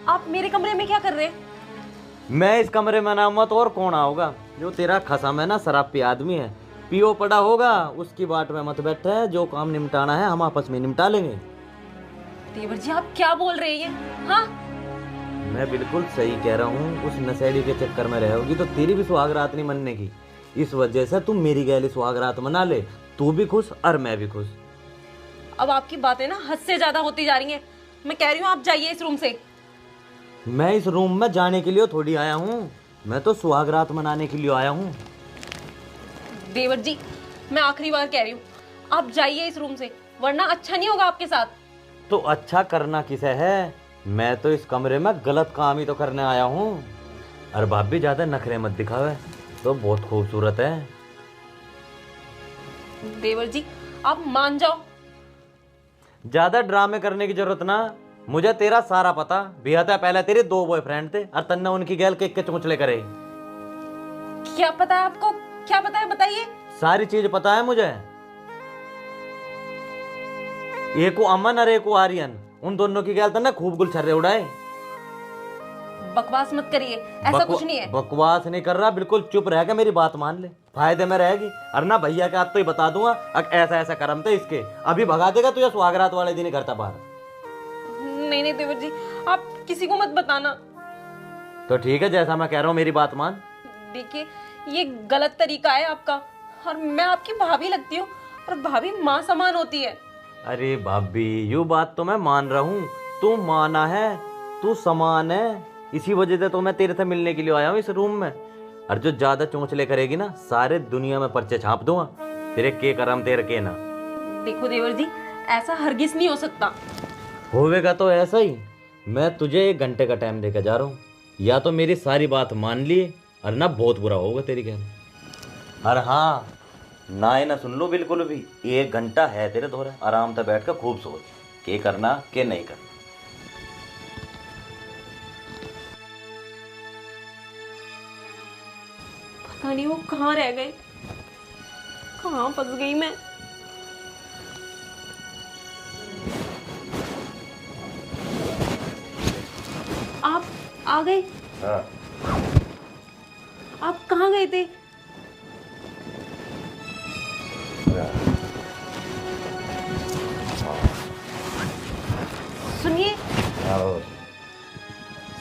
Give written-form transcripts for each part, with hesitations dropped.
आप मेरे कमरे में क्या कर रहे हैं? मैं इस कमरे में ना मत और कौन आओगा? जो तेरा खसम है ना, शराब पी आदमी है, पियो पड़ा होगा, उसकी बाट में मत बैठे है। जो काम निपटाना है हम आपस में निपटा लेंगे। देवर जी आप क्या बोल रहे हैं ये? हाँ, मैं बिल्कुल सही कह रहा हूँ। उस नशेड़ी के चक्कर में रहोगी तो तेरी भी सुहाग रात नहीं मनने की। इस वजह से तुम मेरी गैली सुहाग रात मना ले, तू भी खुश और मैं भी खुश। अब आपकी बातें ना हद से ज्यादा होती जा रही हैं। मैं कह रही हूँ आप जाइए इस रूम से। मैं इस रूम में जाने के लिए थोड़ी आया हूँ, मैं तो सुहाग रात मनाने के लिए आया हूँ। देवर जी मैं आखिरी बार कह रही हूँ, आप जाइए इस रूम से, वरना अच्छा नहीं होगा आपके साथ। तो अच्छा करना किसे है? मैं तो इस कमरे में गलत काम ही तो करने आया हूँ। और भाभी ज्यादा नखरे मत दिखावे, तो बहुत खूबसूरत है। देवर जी आप मान जाओ। ज्यादा ड्रामे करने की जरूरत ना। मुझे तेरा सारा पता। बिया था पहले तेरे 2 बॉयफ्रेंड थे और तन्ने उनकी गैल के चोंचले करे। क्या पता है आपको? क्या पता है बताइए। सारी चीज पता है मुझे। एक को अमन और एक को आर्यन, उन दोनों की गैल तन्ने खूब गुलछर्रे उड़ाए। बकवास मत करिए, ऐसा कुछ नहीं है। बकवास नहीं कर रहा, बिल्कुल चुप रह के मेरी बात मान ले, फायदे में रहेगी। और ना भैया के हाथ तो ही बता दूंगा, ऐसा ऐसा करम थे इसके, अभी भगा देगा तुझे सुहागरात वाले दिन ही घर था बाहर। नहीं नहीं देवर जी आप किसी को मत बताना। तो ठीक है, जैसा मैं कह रहा हूँ मेरी बात मान। देखिए ये गलत तरीका है आपका, और मैं आपकी भाभी लगती हूँ, और भाभी माँ समान होती है। अरे भाभी, यू बात तो मैं मान रहा हूँ, तू माना है, तू समान है। इसी वजह से तो मैं तेरे से मिलने के लिए आया हूँ इस रूम में। और जो ज्यादा चोंचले करेगी ना, सारे दुनिया में पर्चे छाप दूंगा, तेरे के करम तेरे के ना। देखो देवर जी ऐसा हरगिज नहीं हो सकता। होवेगा तो ऐसा ही। मैं तुझे 1 घंटे का टाइम देकर जा रहा हूँ, या तो मेरी सारी बात मान लिए, और ना बहुत बुरा होगा तेरी कहना। और हाँ, ना ही ना सुन लो बिल्कुल भी। 1 घंटा है तेरे दोहरे, आराम से बैठ कर खूब सोच के करना के नहीं करना। पता नहीं वो कहाँ रह गए, कहाँ फंस गई मैं। आप आ गए? हाँ। आप कहाँ गए थे? सुनिए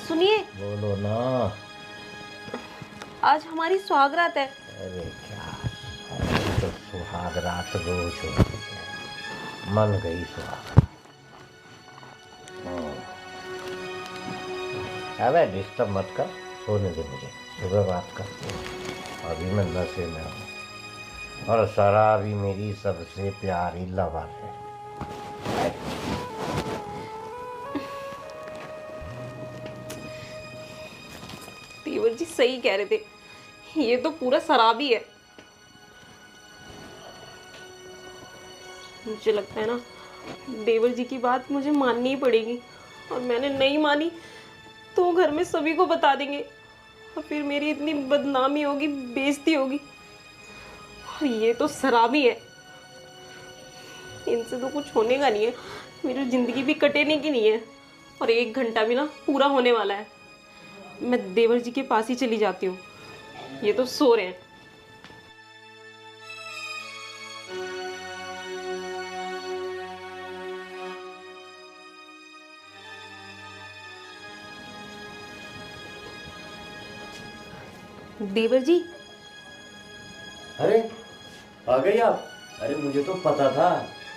सुनिए, बोलो ना। आज हमारी सुहागरात है। अरे क्या, तो सुहाग रात रोज होती है, मन गई सुहाग। अबे डिस्टर्ब मत कर, सोने दे मुझे, सुबह बात करते हैं। अभी मैं नशे में हूँ, और शराब ही मेरी सबसे प्यारी लवर है। देवर जी सही कह रहे थे, ये तो पूरा शराबी है। मुझे लगता है ना देवर जी की बात मुझे माननी ही पड़ेगी, और मैंने नहीं मानी तो घर में सभी को बता देंगे, और फिर मेरी इतनी बदनामी होगी, बेइज्जती होगी। और ये तो शराबी है, इनसे तो कुछ होने का नहीं है। मेरी जिंदगी भी कटेने की नहीं है, और 1 घंटा भी ना पूरा होने वाला है। मैं देवर जी के पास ही चली जाती हूँ, ये तो सो रहे हैं। देवर जी। अरे आ गई आप? अरे मुझे तो पता था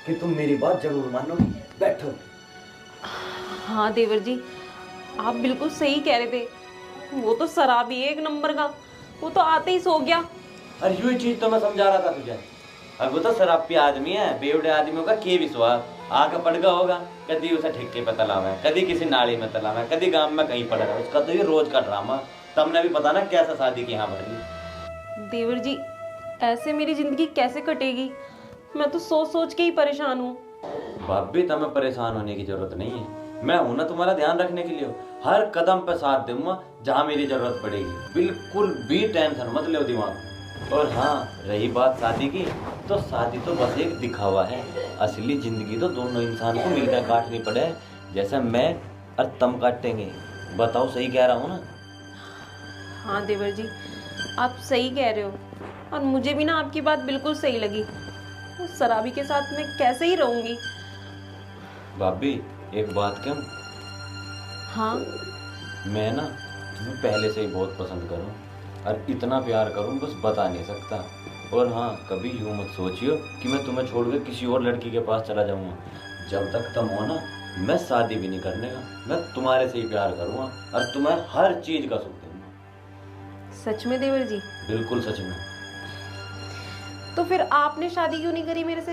कि तुम मेरी बात जरूर मानोगी। बैठो। हाँ देवर जी आप बिल्कुल सही कह रहे थे, वो तो शराबी है 1 नंबर का, वो तो आते ही सो गया। अरे यही चीज तो मैं समझा रहा था तुझे। अब वो तो शराब पी आदमी है, बेवड़े आदमियों का के विश्वास आके पड़ गया होगा। कभी उसे ठेके पे तलावा है, कभी किसी नाली में तलावा है, कभी गांव में कहीं पड़ रहा है। उसका तो ये रोज का ड्रामा। तुमने भी पता ना कैसा शादी की यहाँ भरी। देवर जी ऐसे मेरी जिंदगी कैसे कटेगी? मैं तो सोच सोच के ही परेशान हूँ। भाभी तुम्हें परेशान होने की जरूरत नहीं है, मैं हूं ना तुम्हारा ध्यान रखने के लिए। हर कदम पे साथ दूंगा जहां मेरी जरूरत पड़ेगी, बिल्कुल भी टेंशन मत लो दिमाग में। और हाँ, रही बात शादी की, तो शादी तो बस एक दिखावा है। असली जिंदगी तो दोनों इंसान को मिलकर काटनी पड़े, जैसे मैं और तुम काटेंगे। बताओ, सही कह रहा हूँ ना? हाँ देवर जी, आप सही कह रहे हो। और मुझे भी ना आपकी बात बिल्कुल सही लगी। उस शराबी के साथ मैं कैसे ही रहूंगी। भाभी, एक बात कहूँ? हाँ। मैं ना तुम्हें पहले से ही बहुत पसंद करूँ, और इतना प्यार करूँ बस बता नहीं सकता। और हाँ, कभी यूँ मत सोचियो कि मैं तुम्हें छोड़कर किसी और लड़की के पास चला जाऊँगा। जब तक तुम हो ना, मैं शादी भी नहीं करने का। मैं तुम्हारे से ही प्यार करूँगा और तुम्हें हर चीज़ का सुख दूंगा। सच में देवर जी? बिल्कुल सच में। तो फिर आपने शादी क्यों नहीं करी मेरे से?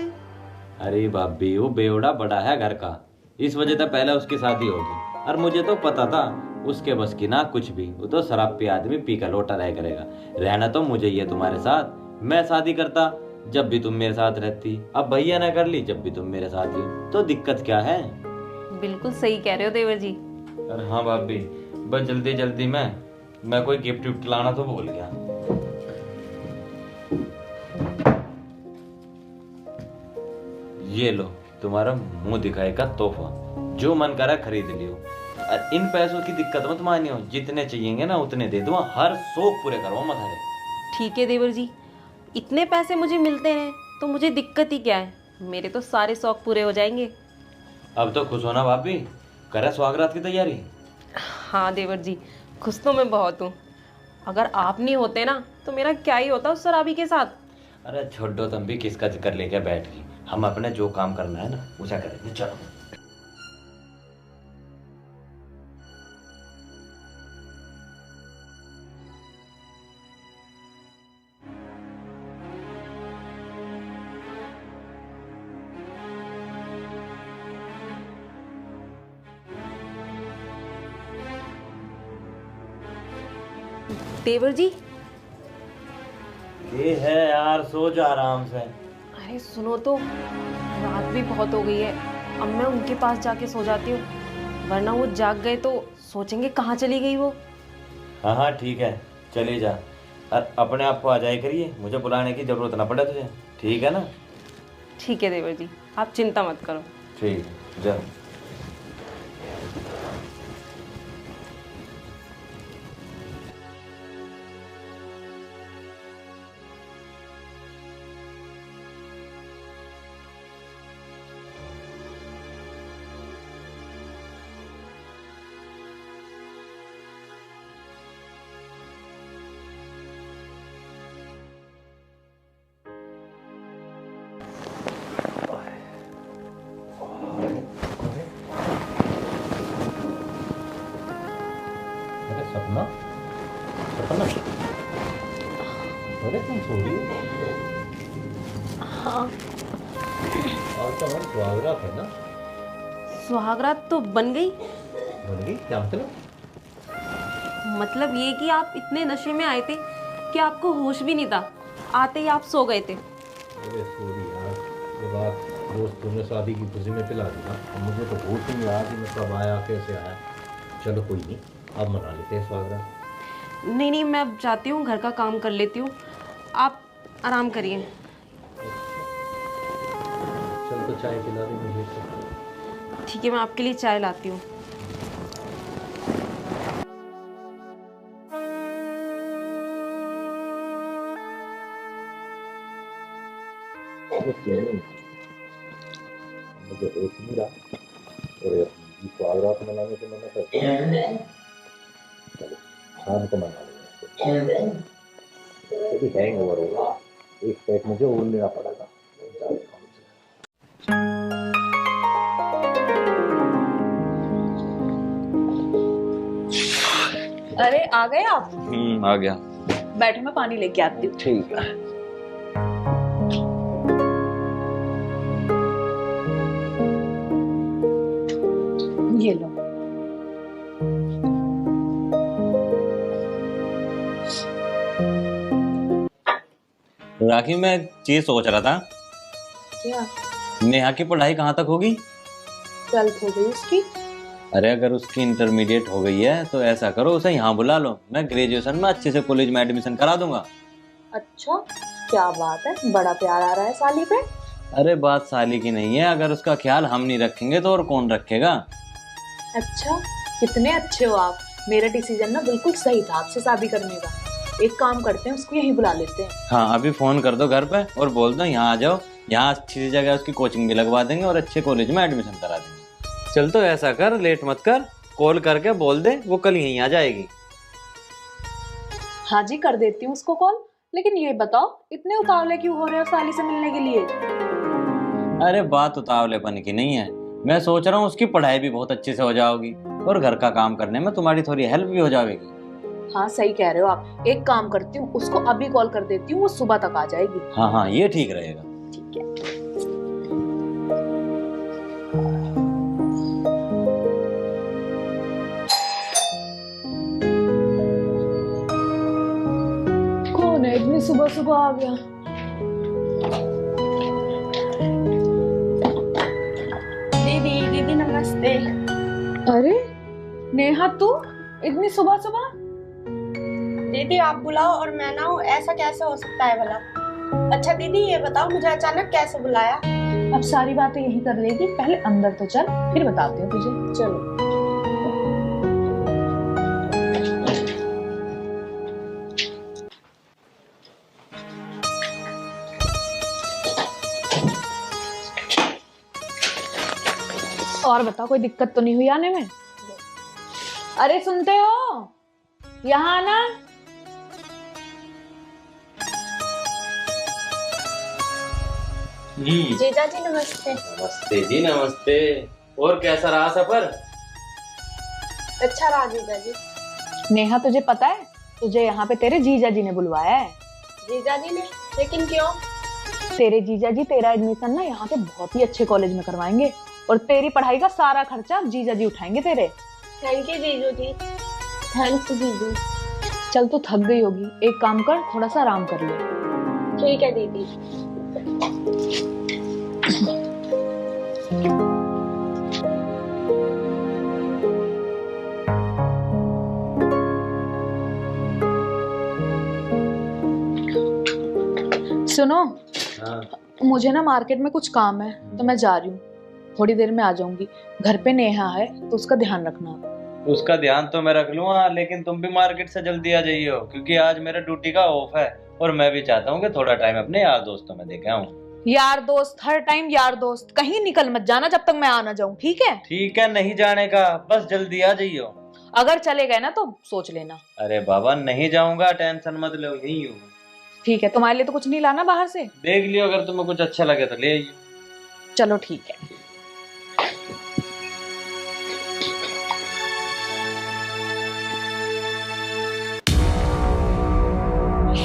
अरे भाभी, वो बेवड़ा बड़ा है घर का, इस वजह से पहले उसकी शादी होगी। और मुझे तो पता था उसके बस की ना कुछ भी, वो तो शराब पे आदमी पी का लोटा रह करेगा। रहना तो मुझे ही है तुम्हारे साथ। मैं शादी करता जब भी तुम मेरे साथ रहती, अब भैया ने कर ली जब भी तुम मेरे साथ ही हो, तो दिक्कत क्या है? बिल्कुल सही कह रहे हो देवर जी। अरे हाँ भाभी, बस जल्दी जल्दी मैं कोई गिफ्ट विफ्ट लाना तो भूल गया। ये लो तुम्हारा मुंह दिखाए का तोहफा, जो मन करा खरीद लियो। और इन पैसों की दिक्कत मत मानियो, जितने चाहिएंगे ना उतने दे दूंगा, हर शौक पूरे करवा मत है। ठीक है देवर जी, इतने पैसे मुझे मिलते हैं तो मुझे दिक्कत ही क्या है, मेरे तो सारे शौक पूरे हो जाएंगे। अब तो खुश होना भाभी, करे स्वागरात की तैयारी। हाँ देवर जी, खुश तो मैं बहुत हूँ। अगर आप नहीं होते ना तो मेरा क्या ही होता उस शराबी के साथ। अरे छोड़ो, तुम भी किसका जिक्र लेके बैठ गई। हम अपने जो काम करना है ना उसे करेंगे, चलो। देवर जी। ये है यार, सो जा आराम से। अरे सुनो तो, रात भी बहुत हो गई है, अब मैं उनके पास जाके सो जाती हूँ, वरना वो जाग गए तो सोचेंगे कहाँ चली गई वो। हाँ हाँ ठीक है, चले जा। और अपने आप को आ जाए करिए, मुझे बुलाने की जरूरत ना पड़े तुझे, ठीक है ना? ठीक है देवर जी, आप चिंता मत करो। ठीक है, जा। अरे सपना, सपना, अरे तुम सो रही हो? हाँ। और तो हमारी सुहागरात है ना? सुहागरात तो बन गई। बन गई? क्या मतलब? मतलब ये कि आप इतने नशे में आए थे कि आपको होश भी नहीं था, आते ही आप सो गए थे। अरे सॉरी यार, ये बात दोस्तों ने शादी की खुशी में पिला दी ना, अब मुझे तो होश ही नहीं रहा कि मैं कब आया कैसे आया। चलो कोई नहीं, अब मना लेते हैं स्वागत। नहीं नहीं, मैं अब जाती हूँ, घर का काम कर लेती हूँ, आप आराम करिए। चल तो चाय पिला दे मुझे तो। ठीक है, मैं आपके लिए चाय लाती हूँ। मुझे होश नहीं रहा और स्वागत मनाने से मना कर। चलो शाम को मना लेंगे, कभी हैंग ओवर होगा, एक पैक मुझे और लेना पड़ेगा। अरे आ गए आप? आ गया। बैठो, मैं पानी लेके आती हूँ। ठीक है। ये लो। राखी, मैं चीज सोच रहा था, क्या? नेहा की पढ़ाई कहाँ तक होगी? 12th हो गई उसकी। अरे अगर उसकी इंटरमीडिएट हो गई है तो ऐसा करो, उसे यहाँ बुला लो, मैं ग्रेजुएशन में अच्छे से कॉलेज में एडमिशन करा दूंगा। अच्छा, क्या बात है, बड़ा प्यार आ रहा है साली पे। अरे बात साली की नहीं है, अगर उसका ख्याल हम नहीं रखेंगे तो और कौन रखेगा? अच्छा, कितने अच्छे हो आप, मेरा डिसीजन ना बिल्कुल सही था आपसे शादी करने का। एक काम करते हैं, उसको यहीं बुला लेते हैं। हाँ, अभी फोन कर दो घर पे और बोल दो यहाँ आ जाओ, यहाँ अच्छी सी जगह उसकी कोचिंग भी लगवा देंगे और अच्छे कॉलेज में एडमिशन करा देंगे। चल तो ऐसा कर, लेट मत कर, कॉल करके बोल दे, वो कल यहीं आ जाएगी। हाँ जी, कर देती हूँ उसको कॉल। लेकिन ये बताओ, इतने उतावले क्यों हो रहे हो साली से मिलने के लिए? अरे बात उतावलेपन की नहीं है, मैं सोच रहा हूँ उसकी पढ़ाई भी बहुत अच्छे से हो जाओगी और घर का काम करने में तुम्हारी थोड़ी हेल्प भी हो जाएगी। हाँ सही कह रहे हो आप। एक काम करती हूँ, उसको अभी कॉल कर देती हूँ, वो सुबह तक आ जाएगी। हाँ हाँ, ये ठीक रहेगा। ठीक है। कौन है इतनी सुबह सुबह आ गया? दीदी दीदी नमस्ते। अरे नेहा, तू इतनी सुबह सुबह? दीदी आप बुलाओ और मैं ना हूँ, ऐसा कैसे हो सकता है भला? अच्छा दीदी ये बताओ, मुझे अचानक कैसे बुलाया? अब सारी बातें यही कर लेगी, पहले अंदर तो चल, फिर बताती हूँ तुझे। चलो। और बताओ, कोई दिक्कत तो नहीं हुई आने में? अरे सुनते हो, यहाँ आना। जीजा जी नमस्ते। नमस्ते जी, नमस्ते। और कैसा रहा सफर? अच्छा रहा जीजा जी। नेहा, तुझे पता है, तुझे यहाँ पे तेरे जीजा जी ने बुलवाया है। जीजा जी ने? लेकिन क्यों? तेरे जीजा जी तेरा एडमिशन ना यहाँ पे बहुत ही अच्छे कॉलेज में करवाएंगे और तेरी पढ़ाई का सारा खर्चा जीजा जी उठाएंगे तेरे। थैंक यू जीजू जी। थैंक्स जीजू। चल तू थक गई होगी, एक काम कर, थोड़ा सा आराम कर ले। ठीक है दीदी। सुनो, हाँ। मुझे ना मार्केट में कुछ काम है तो मैं जा रही हूँ, थोड़ी देर में आ जाऊंगी। घर पे नेहा है तो उसका ध्यान रखना। उसका ध्यान तो मैं रख लूंगा, लेकिन तुम भी मार्केट से जल्दी आ जाइयो, क्योंकि आज मेरा ड्यूटी का ऑफ है और मैं भी चाहता हूँ कि थोड़ा टाइम अपने यार दोस्तों में देके आऊँ। यार दोस्त, हर टाइम यार दोस्त, कहीं निकल मत जाना जब तक मैं आ ना जाऊं, ठीक है? ठीक है, नहीं जाने का, बस जल्दी आ जाइयो। अगर चले गए ना तो सोच लेना। अरे बाबा नहीं जाऊंगा, टेंशन मत लो, यहीं हूँ। ठीक है, तुम्हारे लिए तो कुछ नहीं लाना बाहर से? देख लियो, अगर तुम्हें कुछ अच्छा लगे तो ले आइयो। चलो ठीक है।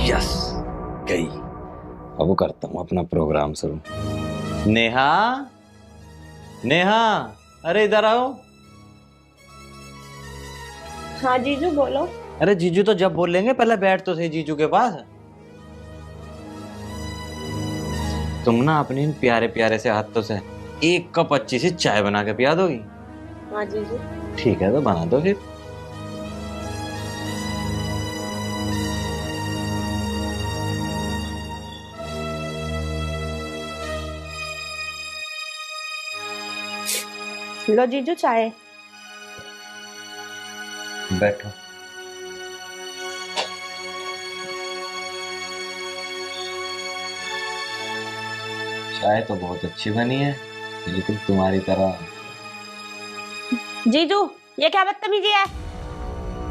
यस, गई। अब करता हूँ अपना प्रोग्राम शुरू। नेहा, नेहा, अरे इधर आओ। हाँ जीजू बोलो। अरे जीजू तो जब बोलेंगे पहले बैठ तो सही जीजू के पास। तुम ना अपने इन प्यारे प्यारे से हाथों से 1 कप अच्छी सी चाय बना के पिया दोगी? हाँ जीजू। ठीक है, तो बना दो फिर। लो जीजू चाय। बैठो। चाय तो बहुत अच्छी बनी है, बिल्कुल तुम्हारी तरह। जीजू ये क्या बदतमीजी है?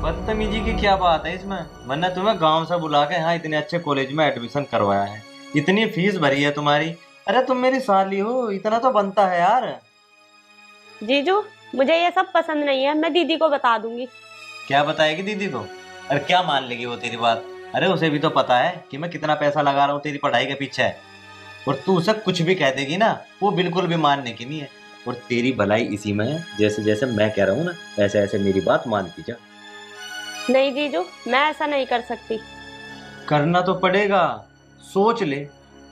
बदतमीजी की क्या बात है इसमें? मैंने तुम्हें गांव से बुला के यहाँ इतने अच्छे कॉलेज में एडमिशन करवाया है, इतनी फीस भरी है तुम्हारी। अरे तुम मेरी साली हो, इतना तो बनता है यार। जीजू मुझे ये सब पसंद नहीं है, मैं दीदी को बता दूंगी। क्या बताएगी दीदी को? अरे क्या मान लेगी वो तेरी बात? अरे उसे भी तो पता है कि मैं कितना पैसा लगा रहा हूँ तेरी पढ़ाई के पीछे, और तू उसे कुछ भी कह देगी ना, वो बिल्कुल भी मानने की नहीं है। और तेरी भलाई इसी में है, जैसे जैसे मैं कह रहा हूँ ना, ऐसे ऐसे मेरी बात मानती जा। नहीं जीजू, मैं ऐसा नहीं कर सकती। करना तो पड़ेगा, सोच ले,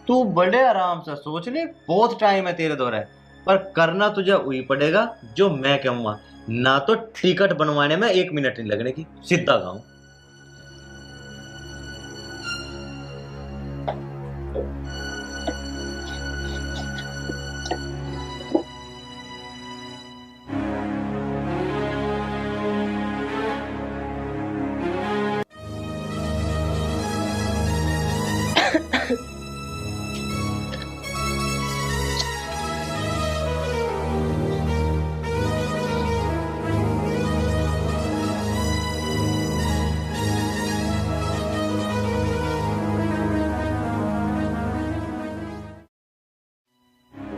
तू बड़े आराम से सोच ले, बहुत टाइम है तेरे दौरे, पर करना तुझे वही पड़ेगा जो मैं कहूँगा। ना तो टिकट बनवाने में 1 मिनट नहीं लगने की, सीधा गाँव।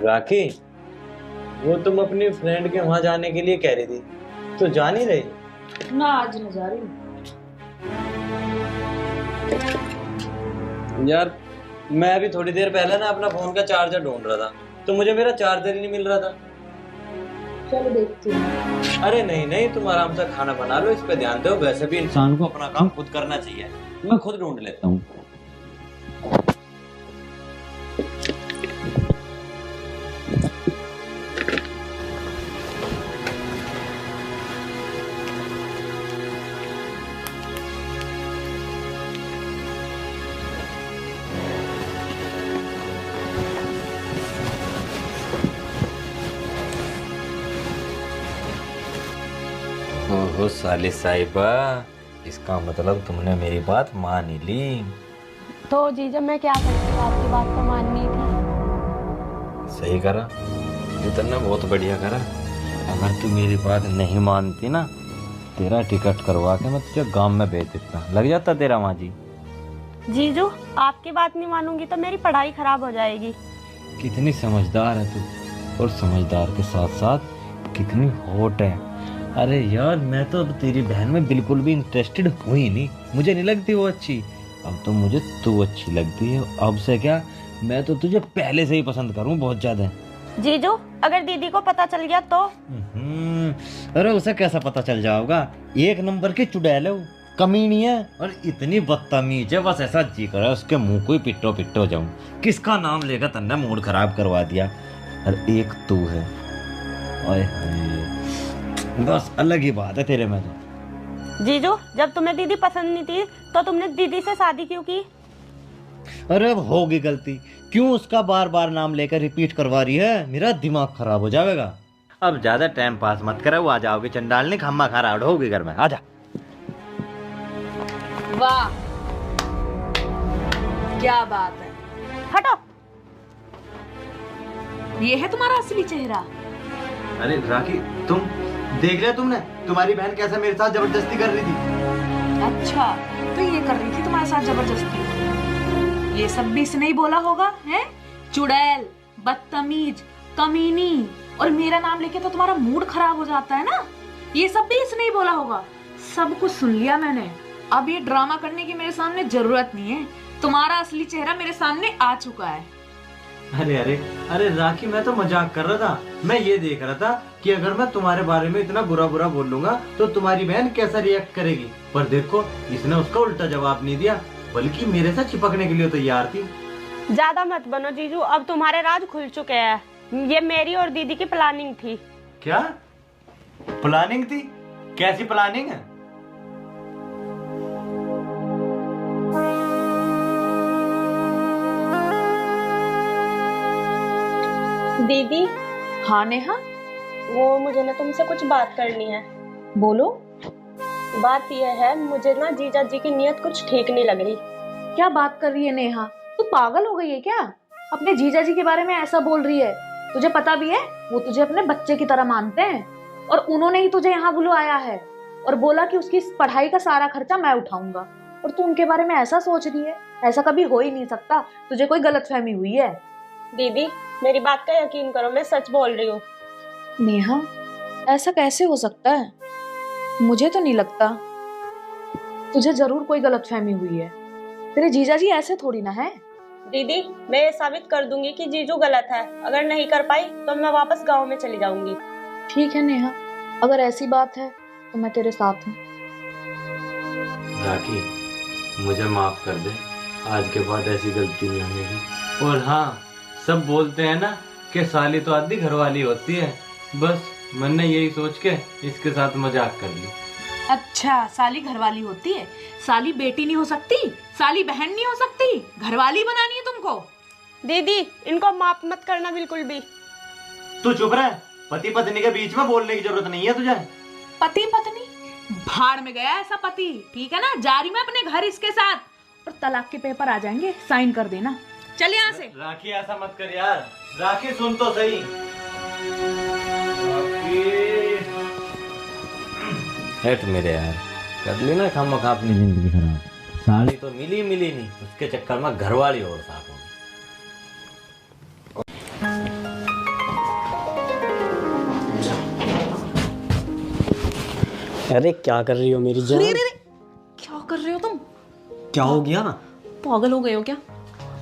राखी, वो तुम अपनी फ्रेंड के वहां जाने के लिए कह रही थी, तो जा नहीं रही? ना आज न जा रही हूँ। यार मैं अभी थोड़ी देर पहले ना अपना फोन का चार्जर ढूंढ रहा था, तो मुझे मेरा चार्जर ही नहीं मिल रहा था। चलो देखती हूँ। अरे नहीं नहीं, तुम आराम से खाना बना लो, इस पे ध्यान दो। वैसे भी इंसान को अपना काम खुद करना चाहिए, मैं खुद ढूंढ लेता हूँ। ओहो साली साहिबा, इसका मतलब तुमने मेरी बात मान ही ली। तो जीजा मैं क्या करती हूँ, आपकी बात तो माननी थी। सही करा, इतना बहुत बढ़िया करा। अगर तू मेरी बात नहीं मानती ना, तेरा टिकट करवा के मैं तुझे गांव में भेज देता, लग जाता तेरा माजी। जीजू आपकी बात नहीं मानूंगी तो मेरी पढ़ाई खराब हो जाएगी। कितनी समझदार है तू, और समझदार के साथ साथ कितनी हॉट है। अरे यार मैं तो अब तेरी बहन में बिल्कुल भी इंटरेस्टेड हूँ ही नहीं, मुझे नहीं लगती वो अच्छी। अब तो मुझे तू अच्छी लगती है। अब से क्या, मैं तो तुझे पहले से ही पसंद करूँ बहुत ज्यादा। जीजू अगर दीदी को पता चल गया तो? अरे उसे कैसा पता चल जाएगा, एक नंबर की चुड़ैल है वो, कमीनी है और इतनी बदतमीज है, बस ऐसा जी कर उसके मुंह को ही पिट्टो पिट्टो जाऊं। किसका नाम लेकर तन्ने मूड खराब करवा दिया। और एक तू है, ओए हाय, बस अलग ही बात है तेरे में तो। जीजू जब तुम्हें दीदी पसंद नहीं थी तो तुमने दीदी से शादी क्यों की? अरे अब होगी गलती, क्यों उसका बार बार नाम लेकर रिपीट करवा रही है, मेरा दिमाग खराब हो जाएगा। अब ज्यादा टाइम पास मत करो, वो आ जाओगे चंडाल ने खम्मा खराब होगी घर में, आजा। वाह क्या बात है, हटो। ये है तुम्हारा असली चेहरा? अरे राखी, तुम देख लिया तुमने, तुम्हारी बहन कैसे मेरे साथ जबरदस्ती कर रही थी। अच्छा तो ये कर रही थी तुम्हारे साथ जबरदस्ती, ये सब भी इसने ही बोला होगा है? चुड़ैल, बदतमीज, कमीनी, और मेरा नाम लेके तो तुम्हारा मूड खराब हो जाता है ना, ये सब भी इसने ही बोला होगा। सब कुछ सुन लिया मैंने, अब ये ड्रामा करने की मेरे सामने जरूरत नहीं है, तुम्हारा असली चेहरा मेरे सामने आ चुका है। अरे अरे अरे राखी, मैं तो मजाक कर रहा था। मैं ये देख रहा था कि अगर मैं तुम्हारे बारे में इतना बुरा बुरा बोल लूंगा तो तुम्हारी बहन कैसा रिएक्ट करेगी। पर देखो, इसने उसका उल्टा जवाब नहीं दिया, बल्कि मेरे साथ चिपकने के लिए तैयार थी। ज्यादा मत बनो जीजू, अब तुम्हारे राज खुल चुके हैं। ये मेरी और दीदी की प्लानिंग थी। क्या प्लानिंग थी? कैसी प्लानिंग है? दीदी। हाँ नेहा, वो मुझे ना तुमसे कुछ बात करनी है। बोलो। बात यह है, मुझे ना जीजा जी की नीयत कुछ ठीक नहीं लग रही। क्या बात कर रही है नेहा, तू पागल हो गई है क्या? अपने जीजा जी के बारे में ऐसा बोल रही है? तुझे पता भी है वो तुझे अपने बच्चे की तरह मानते हैं, और उन्होंने ही तुझे यहाँ बुलवाया है और बोला कि उसकी पढ़ाई का सारा खर्चा मैं उठाऊंगा, और तू उनके बारे में ऐसा सोच रही है? ऐसा कभी हो ही नहीं सकता, तुझे कोई गलतफहमी हुई है। दीदी मेरी बात का यकीन करो, मैं सच बोल रही हूँ। नेहा ऐसा कैसे हो सकता है? मुझे तो नहीं लगता, तुझे जरूर कोई गलतफहमी हुई है। तेरे जीजा जी ऐसे थोड़ी ना है। दीदी मैं ये साबित कर दूंगी कि जीजू गलत है, अगर नहीं कर पाई तो मैं वापस गांव में चली जाऊंगी। ठीक है नेहा, अगर ऐसी बात है तो मैं तेरे साथ हूँ। राखी मुझे माफ कर दे, आज के बाद ऐसी गलती नहीं होगी। और हाँ, सब बोलते हैं ना कि साली तो आधी घरवाली होती है, बस मैंने यही सोच के इसके साथ मजाक कर ली। अच्छा, साली घरवाली होती है? साली बेटी नहीं हो सकती? साली बहन नहीं हो सकती? घरवाली बनानी है तुमको? दीदी इनको माफ मत करना बिल्कुल भी। तू चुप रह, पति पत्नी के बीच में बोलने की जरूरत नहीं है तुझे। पति पत्नी भाड़ में गया ऐसा पति, ठीक है ना? जा रही मैं अपने घर इसके साथ, और तलाक के पेपर आ जाएंगे, साइन कर देना। चल यहाँ से। राखी ऐसा मत कर यार, राखी सुन तो सही। हट मेरे यार, कर ली ना खामखा अपनी जिंदगी खराब। साड़ी तो मिली नहीं, उसके चक्कर में घरवाली और साफ हो गई। अरे क्या कर रही हो मेरी जान? अरे अरे, क्या कर रहे हो तुम? क्या हो गया? पागल हो गए हो क्या?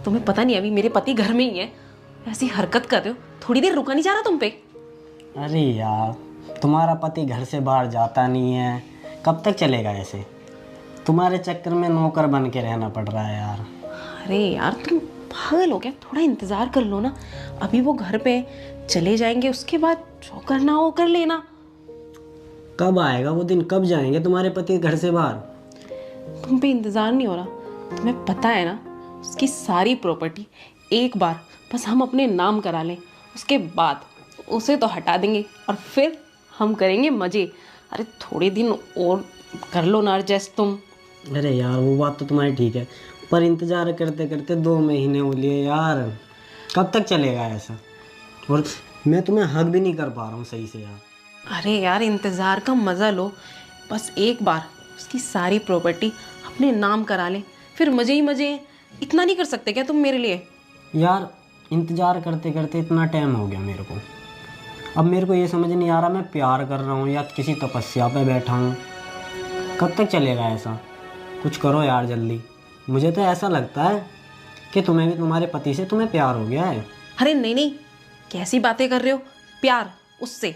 तुम्हें पता नहीं अभी मेरे पति घर में ही है, ऐसी हरकत कर रहे हो। थोड़ी देर रुका नहीं जा रहा तुम पे? अरे यार, तुम्हारा पति घर से बाहर जाता नहीं है, कब तक चलेगा ऐसे? तुम्हारे चक्कर में नौकर बन के रहना पड़ रहा है यार। अरे यार तुम पागल हो क्या? थोड़ा इंतजार कर लो ना, अभी वो घर पे चले जाएंगे, उसके बाद जो करना हो कर लेना। कब आएगा वो दिन? कब जाएंगे तुम्हारे पति घर से बाहर? तुम पे इंतजार नहीं हो रहा? तुम्हें पता है ना, उसकी सारी प्रॉपर्टी एक बार बस हम अपने नाम करा लें, उसके बाद उसे तो हटा देंगे और फिर हम करेंगे मजे। अरे थोड़े दिन और कर लो ना एडजस्ट तुम। अरे यार वो बात तो तुम्हारी ठीक है, पर इंतजार करते करते 2 महीने हो लिए यार, कब तक चलेगा ऐसा? और मैं तुम्हें हक भी नहीं कर पा रहा हूँ सही से यार। अरे यार इंतज़ार का मज़ा लो, बस एक बार उसकी सारी प्रॉपर्टी अपने नाम करा लें, फिर मज़े ही मज़े हैं। इतना नहीं कर सकते क्या तुम मेरे लिए? यार इंतजार करते करते इतना टाइम हो गया मेरे को, अब मेरे को ये समझ नहीं आ रहा मैं प्यार कर रहा हूँ या किसी तपस्या पे बैठा हूँ। कब तक चलेगा ऐसा? कुछ करो यार जल्दी। मुझे तो ऐसा लगता है कि तुम्हें भी तुम्हारे पति से तुम्हें प्यार हो गया है। अरे नहीं नहीं, कैसी बातें कर रहे हो? प्यार उससे?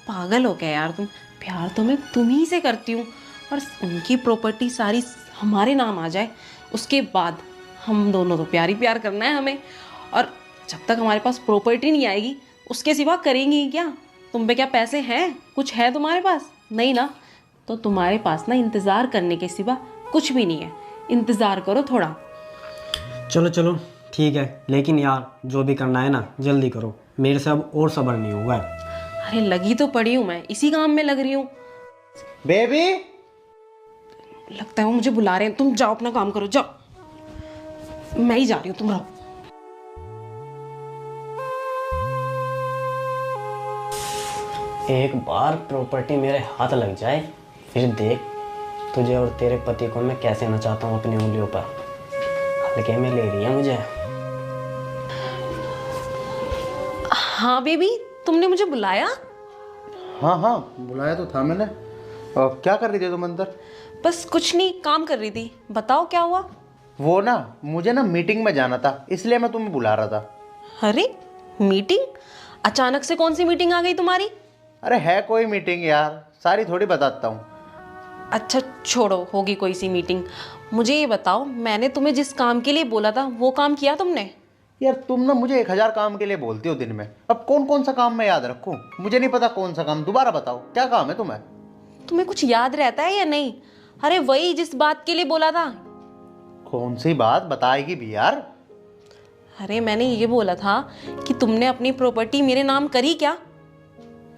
पागल हो गया यार तुम। प्यार तो मैं तुम ही से करती हूँ, और उनकी प्रॉपर्टी सारी हमारे नाम आ जाए, उसके बाद हम दोनों तो प्यार ही प्यार करना है हमें। और जब तक हमारे पास प्रॉपर्टी नहीं आएगी उसके सिवा करेंगे ही क्या? तुम पे क्या पैसे हैं? कुछ है तुम्हारे पास? नहीं ना, तो तुम्हारे पास ना इंतज़ार करने के सिवा कुछ भी नहीं है। इंतज़ार करो थोड़ा। चलो चलो ठीक है, लेकिन यार जो भी करना है ना जल्दी करो, मेरे से अब और सब्र नहीं होगा। अरे लगी तो पड़ी हूँ मैं, इसी काम में लग रही हूँ। बेबी, लगता है वो मुझे बुला रहे हैं। तुम जाओ अपना काम करो, जाओ। मैं ही जा रही हूँ, तुम रहो। एक बार प्रॉपर्टी मेरे हाथ लग जाए, फिर देख तुझे और तेरे पति को मैं कैसे नचाता हूँ अपनी उंगलियों पर। हल्के में ले रही है मुझे। हाँ बेबी, तुमने मुझे बुलाया? हाँ हाँ बुलाया तो था मैंने। क्या कर रही थी तुम अंदर? बस कुछ नहीं, काम कर रही थी। बताओ क्या हुआ? वो ना मुझे ना मीटिंग में जाना था, इसलिए मैं तुम्हें बुला रहा था। अरे मीटिंग? अचानक से कौन सी मीटिंग आ गई तुम्हारी? अरे है कोई मीटिंग यार, सारी थोड़ी बताता हूँ। अच्छा छोड़ो, होगी कोई सी मीटिंग। मुझे ये बताओ, मैंने तुम्हें जिस काम के लिए बोला था वो काम किया तुमने? यार तुम ना मुझे 1000 काम के लिए बोलती हो दिन में, अब कौन कौन सा काम मैं याद रखूं? मुझे नहीं पता कौन सा काम, दोबारा बताओ क्या काम है तुम्हें? तुम्हें कुछ याद रहता है या नहीं? अरे वही जिस बात के लिए बोला था। कौन सी बात बताएगी भी यार? अरे मैंने ये बोला था कि तुमने अपनी प्रॉपर्टी मेरे नाम करी क्या?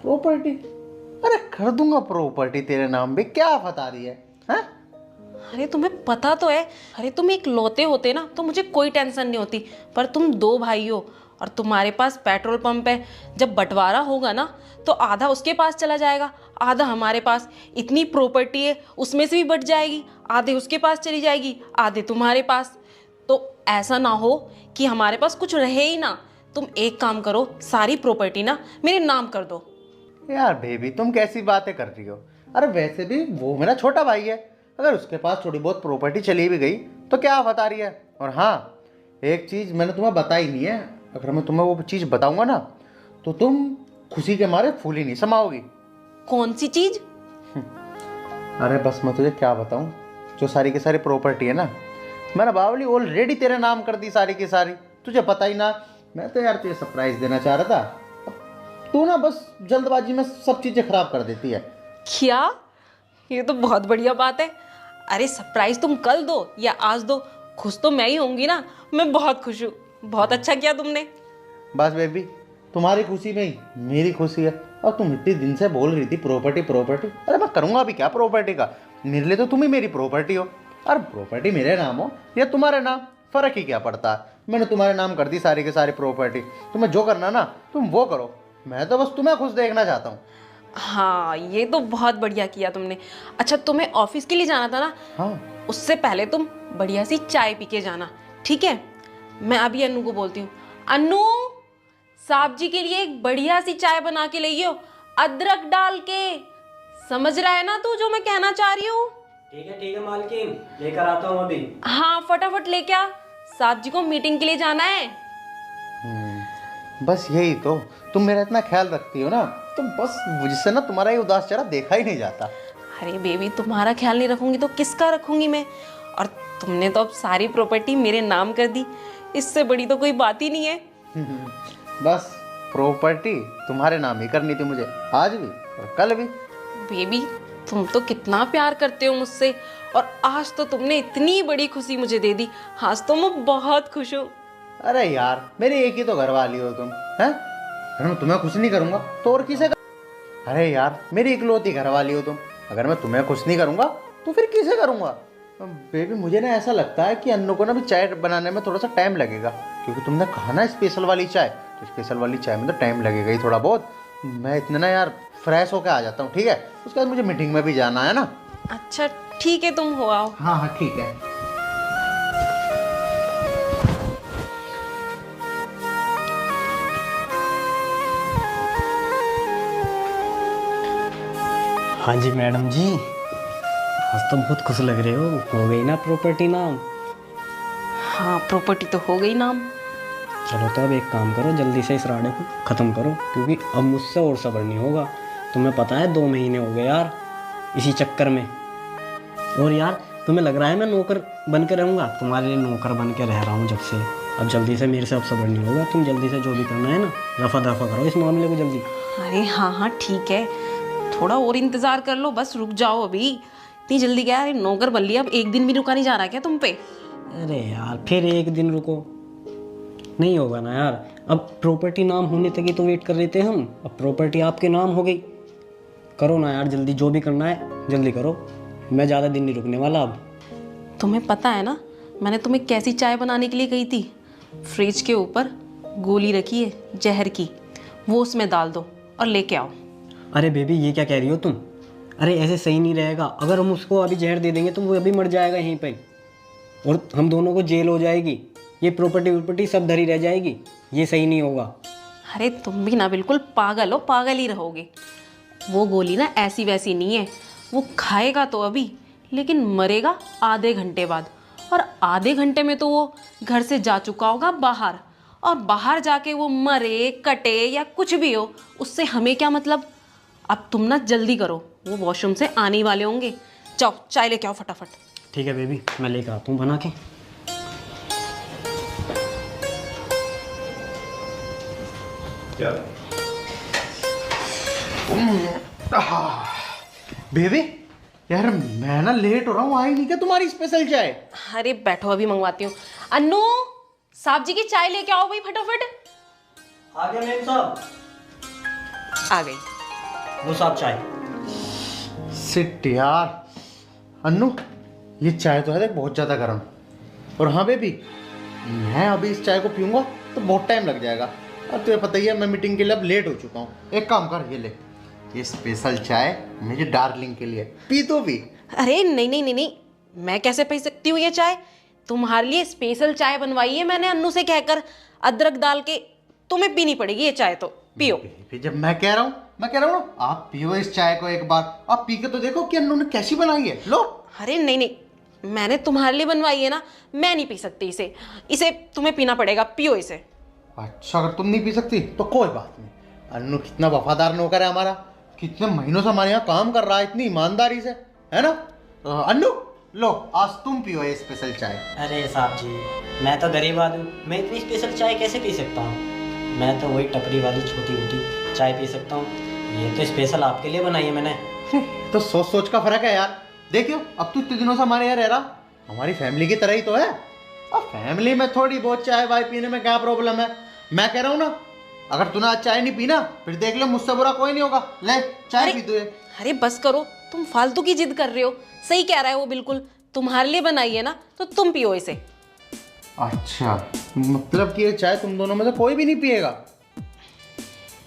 प्रॉपर्टी? अरे कर दूंगा प्रॉपर्टी तेरे नाम भी, क्या बता रही है? हैं? अरे तुम्हें पता तो है, अरे तुम एक लौते होते ना तो मुझे कोई टेंशन नहीं होती, पर तुम 2 भाई हो और तुम्हारे पास पेट्रोल पंप है। जब बंटवारा होगा ना तो आधा उसके पास चला जाएगा, आधा हमारे पास। इतनी प्रॉपर्टी है, उसमें से भी बट जाएगी, आधे उसके पास चली जाएगी, आधे तुम्हारे पास। तो ऐसा ना हो कि हमारे पास कुछ रहे ही ना। तुम एक काम करो, सारी प्रॉपर्टी ना मेरे नाम कर दो। यार बेबी तुम कैसी बातें कर रही हो? अरे वैसे भी वो मेरा छोटा भाई है, अगर उसके पास थोड़ी बहुत प्रॉपर्टी चली भी गई तो क्या बता रही है? और हाँ, एक चीज़ मैंने तुम्हें बताई नहीं है, अगर मैं तुम्हें वो चीज़ बताऊंगा ना तो तुम खुशी के मारे फूल ही नहीं समाओगी। कौन सी चीज? अरे बस मैं तुझे क्या बताऊं, जो सारी की सारी प्रॉपर्टी है ना, मैंने बावली ऑलरेडी तेरे नाम कर दी सारी की सारी, तुझे पता ही ना। मैं तो यार तुझे सरप्राइज देना चाह रहा था, तू ना बस जल्दबाजी में सब चीज़ें खराब कर देती है। क्या? ये तो बहुत बढ़िया बात है। अरे सरप्राइज तुम कल दो या आज दो, खुश तो मैं ही होंगी ना। मैं बहुत खुश हूँ, बहुत अच्छा किया तुमने। बस बेबी तुम्हारी खुशी में ही मेरी खुशी है। और तुम इतने दिन से बोल रही थी प्रॉपर्टी प्रॉपर्टी, अरे मैं करूँगा भी क्या प्रॉपर्टी का? मेरे लिए तो तुम ही मेरी प्रॉपर्टी हो, और प्रॉपर्टी मेरे नाम हो या तुम्हारे नाम, फ़र्क ही क्या पड़ता है? मैंने तुम्हारे नाम कर दी सारी की सारी प्रॉपर्टी, तुम्हें जो करना ना तुम वो करो, मैं तो बस तुम्हें खुश देखना चाहता हूँ। हाँ ये तो बहुत बढ़िया किया तुमने। अच्छा तुम्हें ऑफिस के लिए जाना था ना? हाँ उससे पहले तुम बढ़िया सी चाय पी के जाना, ठीक है? मैं अभी अन्नू को बोलती हूँ, अन्नू साहब जी के लिए एक बढ़िया सी चाय बना के लाइयो, अदरक डाल के, समझ रहा है ना तू जो मैं कहना चाह रही हूँ? ठीक है मालकिन, लेकर आता हूँ अभी। हाँ फटाफट लेके आ, साहब जी को मीटिंग के लिए जाना है। बस यही तो, तुम मेरा इतना ख्याल रखती हो ना, तो बस मुझसे ना तुम्हारा ये उदास चेहरा देखा ही नहीं जाता। अरे बेबी, तुम्हारा ख्याल नहीं रखूंगी तो किसका रखूंगी मैं? और तुमने तो अब सारी प्रॉपर्टी मेरे नाम कर दी, इससे बड़ी तो कोई बात ही नहीं है। बस प्रॉपर्टी तुम्हारे नाम ही करनी थी मुझे, आज भी और कल भी। बेबी, तुम तो कितना प्यार करते हो मुझसे, और आज तो तुमने इतनी बड़ी खुशी मुझे दे दी। आज तो मैं बहुत खुश हूँ। अरे यार, मेरी एक ही तो घरवाली हो तुम, हैं? अगर मैं तुम्हें खुश नहीं करूंगा तो और किसे अरे यार, मेरी इकलौती घरवाली हो तुम, अगर मैं तुम्हें खुश नहीं करूंगा तो फिर किसे करूंगा? बेबी, मुझे ना ऐसा लगता है कि अन्नू को ना भी चाय बनाने में थोड़ा सा टाइम लगेगा, क्योंकि तुमने कहा ना स्पेशल वाली चाय, तो स्पेशल वाली चाय में तो टाइम लगेगा ही थोड़ा बहुत। मैं इतना ना यार फ्रेश होकर आ जाता हूँ, ठीक है? उसके बाद मुझे मीटिंग में भी जाना है ना। अच्छा ठीक है, तुम हो आओ। हाँ हाँ ठीक है। हाँ जी मैडम जी, आज तो बहुत खुश लग रहे हो गई ना प्रॉपर्टी नाम? हाँ प्रॉपर्टी तो हो गई नाम। चलो तो अब एक काम करो, जल्दी से इस राडे को ख़त्म करो, क्योंकि अब मुझसे और सब्र नहीं होगा। तुम्हें पता है 2 महीने हो गए यार इसी चक्कर में। और यार तुम्हें लग रहा है मैं नौकर बन के रहूँगा? तुम्हारे लिए नौकर बन के रह रहा हूँ जब से। अब जल्दी से, मेरे से अब सब्र नहीं होगा। तुम जल्दी से जो भी करना है ना, रफा दफा करो इस मामले को जल्दी। अरे हाँ हाँ ठीक है, थोड़ा और इंतजार कर लो, बस रुक जाओ अभी। इतनी जल्दी क्या? अरे नौकर बन लिया, अब एक दिन भी रुका नहीं जा रहा क्या तुम पे? अरे यार फिर एक दिन रुको, नहीं होगा ना यार। अब प्रॉपर्टी नाम होने तक ही तो वेट कर रहे थे हम, अब प्रॉपर्टी आपके नाम हो गई। करो ना यार जल्दी, जो भी करना है जल्दी करो, मैं ज़्यादा दिन नहीं रुकने वाला अब। तुम्हें पता है ना मैंने तुम्हें कैसी चाय बनाने के लिए कही थी? फ्रिज के ऊपर गोली रखी है जहर की, वो उसमें डाल दो और लेके आओ। अरे बेबी, ये क्या कह रही हो तुम? अरे ऐसे सही नहीं रहेगा, अगर हम उसको अभी जहर दे देंगे तो वो अभी मर जाएगा यहीं पर, और हम दोनों को जेल हो जाएगी, ये प्रॉपर्टी सब धरी रह जाएगी। ये सही नहीं होगा। अरे तुम भी ना बिल्कुल पागल हो, पागल ही रहोगे। वो गोली ना ऐसी वैसी नहीं है, वो खाएगा तो अभी, लेकिन मरेगा आधे घंटे बाद, और आधे घंटे में तो वो घर से जा चुका होगा बाहर, और बाहर जाके वो मरे कटे या कुछ भी हो, उससे हमें क्या मतलब। अब तुम ना जल्दी करो, वो वॉशरूम से आने ही वाले होंगे। जाओ चाय लेके आओ फटाफट। ठीक है बेबी, मैं लेकर आता हूँ बना के। क्या बेबी, यार मैं ना लेट हो रहा हूँ, आई नहीं क्या तुम्हारी स्पेशल चाय? अरे बैठो, अभी मंगवाती हूँ। अन्नू, साहब जी की चाय लेके आओ भाई फटाफट। आ गया मैम साहब। आ गई। वो साहब चाय। सिट यार, अन्नू ये चाय तो है देख बहुत ज़्यादा गर्म, और हाँ बेबी, मैं अभी इस चाय को पीऊँगा तो बहुत टाइम लग जाएगा, और तुझे पता ही है मैं मीटिंग के लिए अब लेट हो चुका हूँ। एक काम कर, ये ले, ये स्पेशल चाय मेरी डार्लिंग के लिए, पी तो पी। अरे नहीं नहीं नहीं नहीं, मैं कैसे पी सकती हूँ ये चाय? तुम्हारे लिए स्पेशल चाय बनवाई है मैंने अन्नू से कहकर, अदरक डाल के। तुम्हें पीनी पड़ेगी ये चाय, तो पियो। फिर जब मैं कह रहा हूँ ना, आप पियो इस चाय को एक बार, आप पी के तो देखो कि अन्नू ने कैसी बनाई है। लो। अरे नहीं नहीं, मैंने तुम्हारे लिए बनवाई है ना, मैं नहीं पी सकती इसे, इसे तुम्हें पीना पड़ेगा, पियो इसे। अच्छा, अगर तुम नहीं पी सकती तो कोई बात नहीं। अन्नू कितना वफादार नौकर है हमारा, कितने महीनों से हमारे यहाँ काम कर रहा है इतनी ईमानदारी से, है ना? अन्नू लो, आज तुम पियो ये स्पेशल चाय। अरे साहब जी, मैं तो गरीब आदमी, मैं इतनी स्पेशल चाय कैसे पी सकता हूँ? मैं तो वही टपरी वाली छोटी मोटी चाय पी सकता हूँ, ये तो स्पेशल आपके लिए बनाई है मैंने। तो सोच सोच का फर्क है यार। देखियो, अब तू इतने दिनों से हमारे यहाँ रह रहा, हमारी फैमिली की तरह ही तो है। अब फैमिली में थोड़ी बहुत चाय वाय पीने में क्या प्रॉब्लम है? मैं कह रहा हूँ ना, अगर तूने आज चाय नहीं पीना फिर देख ले, मुझसे बुरा कोई नहीं होगा। ले चाय पी तू। अरे बस करो, तुम फालतू की जिद कर रहे हो। सही कह रहा है वो, बिल्कुल तुम्हारे लिए बनाई है ना, तो तुम पियो इसे। अच्छा, मतलब कि ये चाय तुम दोनों में से कोई भी नहीं पिएगा?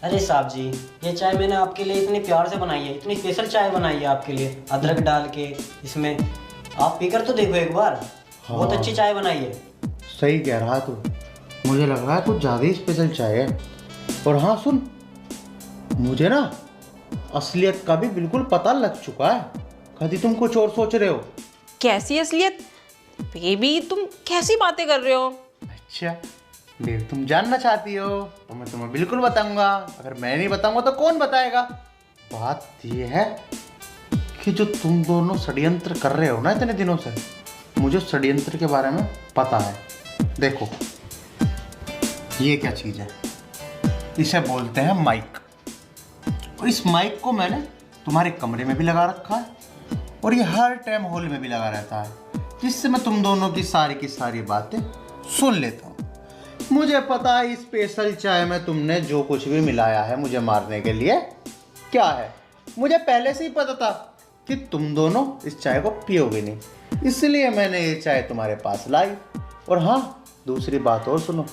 अरे साहब जी, ये चाय मैंने आपके लिए इतने प्यार से बनाई है, इतनी स्पेशल चाय बनाई है आपके लिए, अदरक डाल के इसमें। आप पीकर तो देखो एक बार। हाँ। बहुत अच्छी चाय बनाई है। सही कह रहा तू, मुझे लग रहा है कुछ ज़्यादा ही स्पेशल चाय है। और हाँ सुन, मुझे ना असलियत का भी बिल्कुल पता लग चुका है। कभी तुम कुछ और सोच रहे हो? कैसी असलियत बेबी, तुम कैसी बातें कर रहे हो? अच्छा बेबी, तुम जानना चाहती हो तो मैं तुम्हें बिल्कुल बताऊंगा। अगर मैं नहीं बताऊंगा तो कौन बताएगा? बात ये है कि जो तुम दोनों षड्यंत्र कर रहे हो ना इतने दिनों से, मुझे षड्यंत्र के बारे में पता है। देखो ये क्या चीज़ है, इसे बोलते हैं माइक। और इस माइक को मैंने तुम्हारे कमरे में भी लगा रखा है और ये हर टाइम हॉल में भी लगा रहता है, जिससे मैं तुम दोनों की सारी बातें सुन लेता हूँ। मुझे पता है स्पेशल चाय में तुमने जो कुछ भी मिलाया है मुझे मारने के लिए क्या है। मुझे पहले से ही पता था कि तुम दोनों इस चाय को पियोगे नहीं, इसलिए मैंने ये चाय तुम्हारे पास लाई। और हाँ, दूसरी बात और सुनो,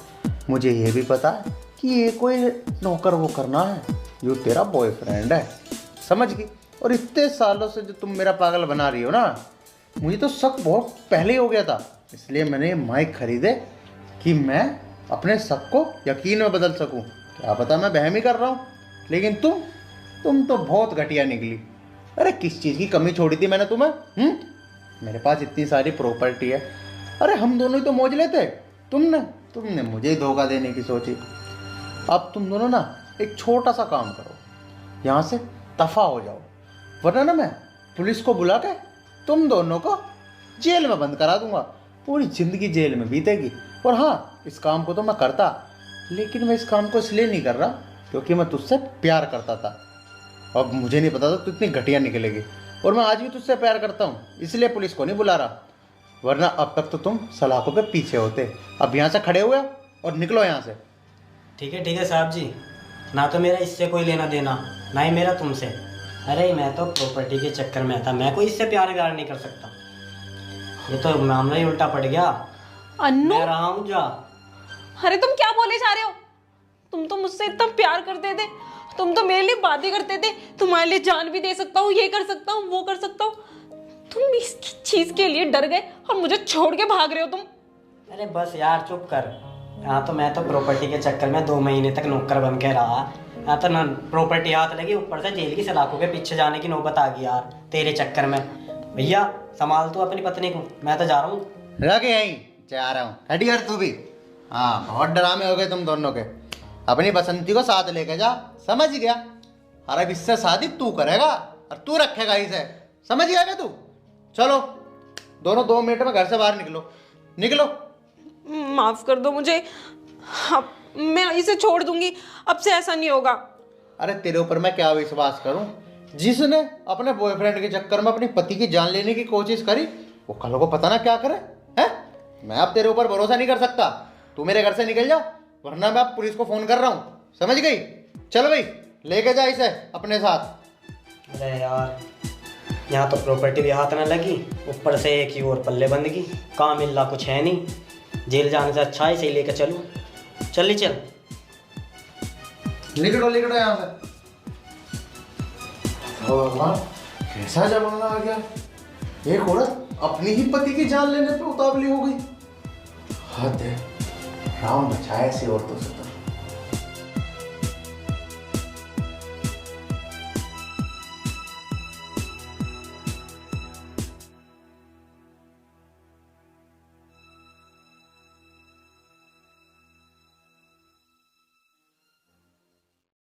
मुझे ये भी पता है कि ये कोई नौकर वो करना है, जो तेरा बॉयफ्रेंड है, समझ गई? और इतने सालों से जो तुम मेरा पागल बना रही हो ना, मुझे तो शक बहुत पहले ही हो गया था। इसलिए मैंने ये माइक खरीदे कि मैं अपने शक को यकीन में बदल सकूं। क्या पता मैं बहम ही कर रहा हूँ, लेकिन तुम तो बहुत घटिया निकली। अरे किस चीज़ की कमी छोड़ी थी मैंने तुम्हें? मेरे पास इतनी सारी प्रॉपर्टी है। अरे हम दोनों ही तो मौज लेते। तुमने मुझे ही धोखा देने की सोची। अब तुम दोनों ना एक छोटा सा काम करो, यहाँ से दफा हो जाओ, वरना ना मैं पुलिस को बुला के तुम दोनों को जेल में बंद करा दूंगा। पूरी ज़िंदगी जेल में बीतेगी। और हाँ, इस काम को तो मैं करता, लेकिन मैं इस काम को इसलिए नहीं कर रहा क्योंकि मैं तुझसे प्यार करता था। अब मुझे नहीं पता था तू इतनी घटिया निकलेगी, और मैं आज भी तुझसे प्यार करता हूँ, इसलिए पुलिस को नहीं बुला रहा। वरना अब तक तो तुम सलाखों के पीछे होते। अब यहाँ से खड़े हुए और निकलो यहाँ से। ठीक है साहब जी, ना तो मेरा इससे कोई लेना देना, ना ही मेरा तुमसे। अरे मैं तो प्रॉपर्टी के चक्कर में था, मैं कोई इससे प्यार व्यार नहीं कर सकता। ये तो मामला ही उल्टा पड़ गया। अन्नू, मैं रहा हूँ जा। अरे तुम क्या बोले जा रहे हो? तुम तो मुझसे इतना प्यार करते थे, तुम तो मेरे लिए बातें करते थे, तुम्हारे लिए जान भी दे सकता हूँ, ये कर सकता हूँ, वो कर सकता हूँ। तुम इस चीज के लिए डर गए और मुझे छोड़ के भाग रहे हो तुम। अरे बस यार चुप कर। यहाँ तो मैं तो प्रॉपर्टी के चक्कर में 2 महीने तक नौकर बन के रहा। यहाँ तो ना प्रॉपर्टी हाथ लगी, ऊपर से जेल की सलाखों के पीछे जाने की नौबत आ गई यार तेरे चक्कर में। भैया संभाल तू अपनी पत्नी को, मैं तो जा रहा हूँ। रख यहीं जा रहा हूँ। हटी यार तू भी। हाँ, बहुत डरामे हो गए तुम दोनों के। अपनी बसंती को साथ लेके जा, समझ गया? अरे अब इससे शादी तू करेगा और तू रखेगा इसे, समझ गया क्या तू? चलो दोनों 2 मिनट में घर से बाहर निकलो। माफ कर दो मुझे, अब मैं इसे छोड़ दूंगी, अब से ऐसा नहीं होगा। अरे तेरे ऊपर मैं क्या विश्वास करूं? जिसने अपने बॉयफ्रेंड के चक्कर में अपनी पति की जान लेने की कोशिश करी, वो कल को पता ना क्या करे हैं? मैं अब तेरे ऊपर भरोसा नहीं कर सकता। तू मेरे घर से निकल जा, वरना मैं अब पुलिस को फोन कर रहा हूँ, समझ गई? चल भाई, लेके जा इसे अपने साथ। अरे यार, यहाँ तो प्रॉपर्टी भी हाथ ना लगी, ऊपर से एक ही और पल्ले बंद की। काम मिलना कुछ है नहीं, जेल जाने से अच्छा है इसे लेकर चलूँ। चल निकलो यहाँ से। भगवान, कैसा जमाना आ गया, एक औरत अपनी ही पति की जान लेने पे उतावली हो गई। हद है, राम बचाए ऐसी औरतों से।